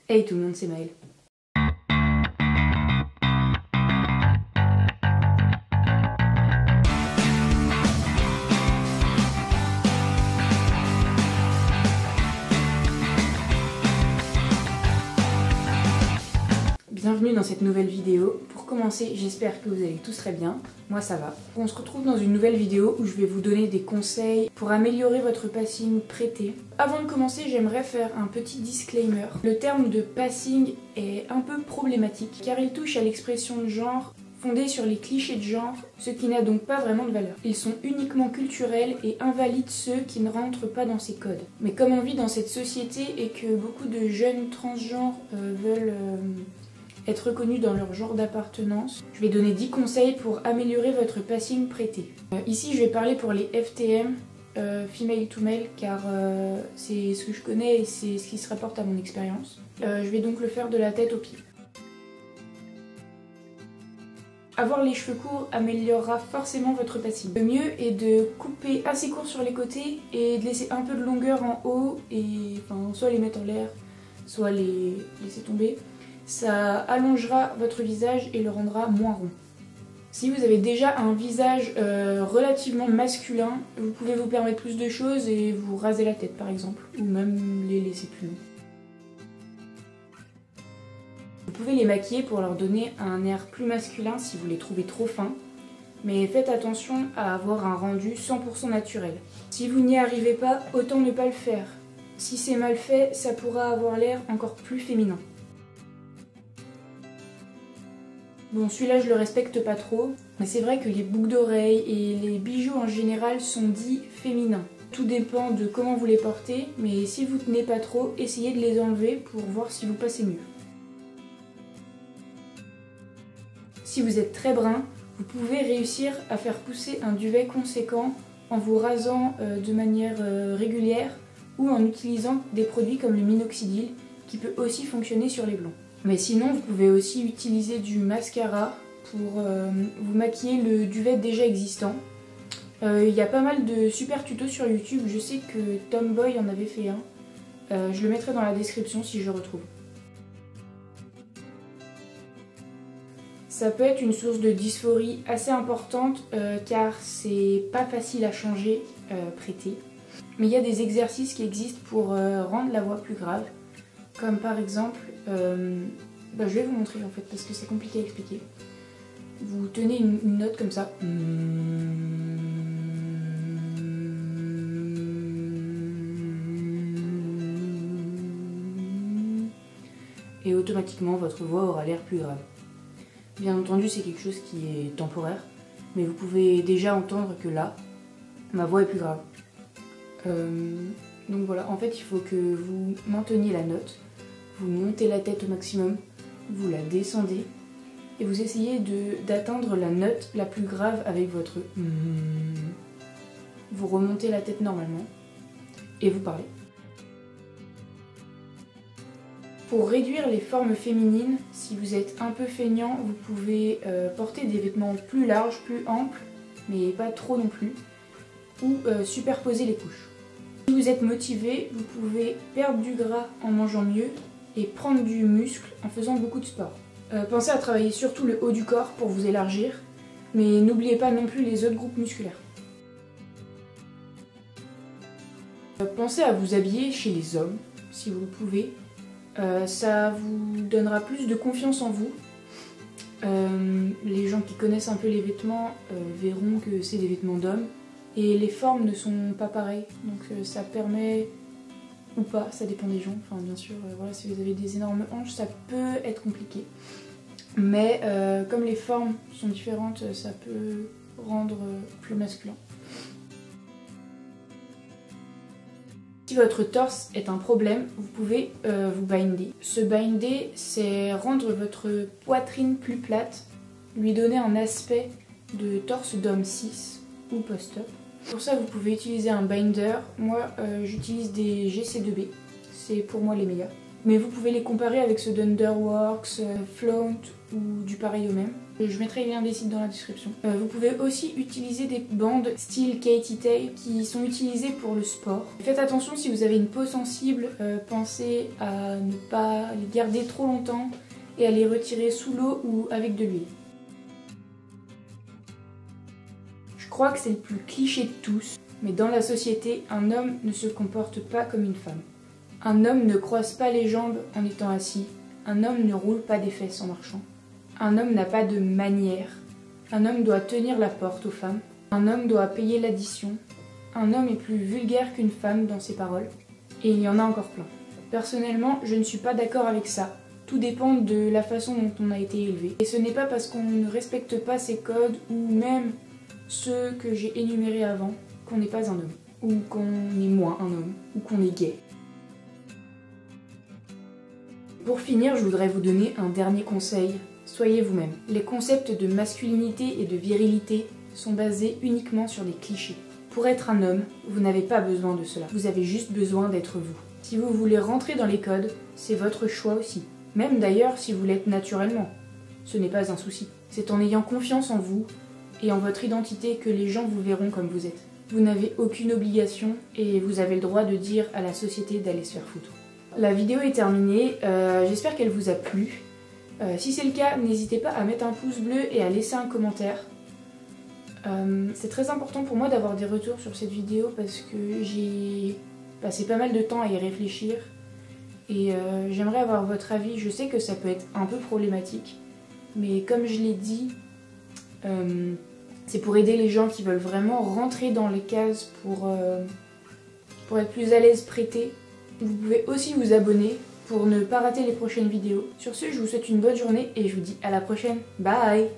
Hey tout le monde, c'est Maëlle. Bienvenue dans cette nouvelle vidéo. Pour commencer, j'espère que vous allez tous très bien. Moi ça va. On se retrouve dans une nouvelle vidéo où je vais vous donner des conseils pour améliorer votre passing prêté. Avant de commencer, j'aimerais faire un petit disclaimer. Le terme de passing est un peu problématique car il touche à l'expression de genre fondée sur les clichés de genre, ce qui n'a donc pas vraiment de valeur. Ils sont uniquement culturels et invalident ceux qui ne rentrent pas dans ces codes. Mais comme on vit dans cette société et que beaucoup de jeunes transgenres veulent être reconnus dans leur genre d'appartenance, je vais donner 10 conseils pour améliorer votre passing prêté. Ici je vais parler pour les FTM, female to male, car c'est ce que je connais et c'est ce qui se rapporte à mon expérience. Je vais donc le faire de la tête aux pieds. Avoir les cheveux courts améliorera forcément votre passing. Le mieux est de couper assez court sur les côtés et de laisser un peu de longueur en haut et soit les mettre en l'air, soit les laisser tomber. Ça allongera votre visage et le rendra moins rond. Si vous avez déjà un visage relativement masculin, vous pouvez vous permettre plus de choses et vous raser la tête par exemple, ou même les laisser plus longs. Vous pouvez les maquiller pour leur donner un air plus masculin si vous les trouvez trop fins, mais faites attention à avoir un rendu 100% naturel. Si vous n'y arrivez pas, autant ne pas le faire. Si c'est mal fait, ça pourra avoir l'air encore plus féminin. Bon, celui-là je le respecte pas trop, mais c'est vrai que les boucles d'oreilles et les bijoux en général sont dits féminins. Tout dépend de comment vous les portez, mais si vous tenez pas trop, essayez de les enlever pour voir si vous passez mieux. Si vous êtes très brun, vous pouvez réussir à faire pousser un duvet conséquent en vous rasant de manière régulière ou en utilisant des produits comme le minoxidil qui peut aussi fonctionner sur les blonds. Mais sinon, vous pouvez aussi utiliser du mascara pour vous maquiller le duvet déjà existant. Il y a pas mal de super tutos sur YouTube, je sais que Tomboy en avait fait un. Je le mettrai dans la description si je le retrouve. Ça peut être une source de dysphorie assez importante car c'est pas facile à changer prêté. Mais il y a des exercices qui existent pour rendre la voix plus grave. Comme par exemple, je vais vous montrer en fait parce que c'est compliqué à expliquer. Vous tenez une note comme ça. Et automatiquement votre voix aura l'air plus grave. Bien entendu c'est quelque chose qui est temporaire, mais vous pouvez déjà entendre que là, ma voix est plus grave. Donc voilà, en fait il faut que vous mainteniez la note. Vous montez la tête au maximum, vous la descendez et vous essayez d'atteindre la note la plus grave avec votre Vous remontez la tête normalement et vous parlez. Pour réduire les formes féminines, si vous êtes un peu feignant, vous pouvez porter des vêtements plus larges, plus amples, mais pas trop non plus, ou superposer les couches. Si vous êtes motivé, vous pouvez perdre du gras en mangeant mieux et prendre du muscle en faisant beaucoup de sport. Pensez à travailler surtout le haut du corps pour vous élargir, mais n'oubliez pas non plus les autres groupes musculaires. Pensez à vous habiller chez les hommes, si vous le pouvez. Ça vous donnera plus de confiance en vous. Les gens qui connaissent un peu les vêtements verront que c'est des vêtements d'hommes. Et les formes ne sont pas pareilles, donc ça permet... ou pas, ça dépend des gens. Enfin, bien sûr, voilà, si vous avez des énormes hanches, ça peut être compliqué. Mais comme les formes sont différentes, ça peut rendre plus masculin. Si votre torse est un problème, vous pouvez vous binder. Se binder, c'est rendre votre poitrine plus plate, lui donner un aspect de torse d'homme cis ou post-up. Pour ça, vous pouvez utiliser un binder. Moi, j'utilise des GC2B. C'est pour moi les meilleurs. mais vous pouvez les comparer avec ceux d'Underworks, Flaunt ou du pareil au même. Je mettrai les liens des sites dans la description. Vous pouvez aussi utiliser des bandes style Katie Tail qui sont utilisées pour le sport. Faites attention si vous avez une peau sensible, pensez à ne pas les garder trop longtemps et à les retirer sous l'eau ou avec de l'huile. Je crois que c'est le plus cliché de tous, mais dans la société, un homme ne se comporte pas comme une femme. Un homme ne croise pas les jambes en étant assis. Un homme ne roule pas des fesses en marchant. Un homme n'a pas de manière. Un homme doit tenir la porte aux femmes. Un homme doit payer l'addition. Un homme est plus vulgaire qu'une femme dans ses paroles. Et il y en a encore plein. Personnellement, je ne suis pas d'accord avec ça. Tout dépend de la façon dont on a été élevé. Et ce n'est pas parce qu'on ne respecte pas ces codes, ou même ceux que j'ai énumérés avant, qu'on n'est pas un homme. Ou qu'on est moins un homme. Ou qu'on est gay. Pour finir, je voudrais vous donner un dernier conseil. Soyez vous-même. Les concepts de masculinité et de virilité sont basés uniquement sur des clichés. Pour être un homme, vous n'avez pas besoin de cela. Vous avez juste besoin d'être vous. Si vous voulez rentrer dans les codes, c'est votre choix aussi. Même d'ailleurs si vous l'êtes naturellement. Ce n'est pas un souci. C'est en ayant confiance en vous et en votre identité que les gens vous verront comme vous êtes. Vous n'avez aucune obligation et vous avez le droit de dire à la société d'aller se faire foutre. La vidéo est terminée, j'espère qu'elle vous a plu. Si c'est le cas, n'hésitez pas à mettre un pouce bleu et à laisser un commentaire. C'est très important pour moi d'avoir des retours sur cette vidéo parce que j'ai passé pas mal de temps à y réfléchir et j'aimerais avoir votre avis. Je sais que ça peut être un peu problématique, mais comme je l'ai dit, c'est pour aider les gens qui veulent vraiment rentrer dans les cases pour être plus à l'aise prêtés. Vous pouvez aussi vous abonner pour ne pas rater les prochaines vidéos. Sur ce, je vous souhaite une bonne journée et je vous dis à la prochaine. Bye!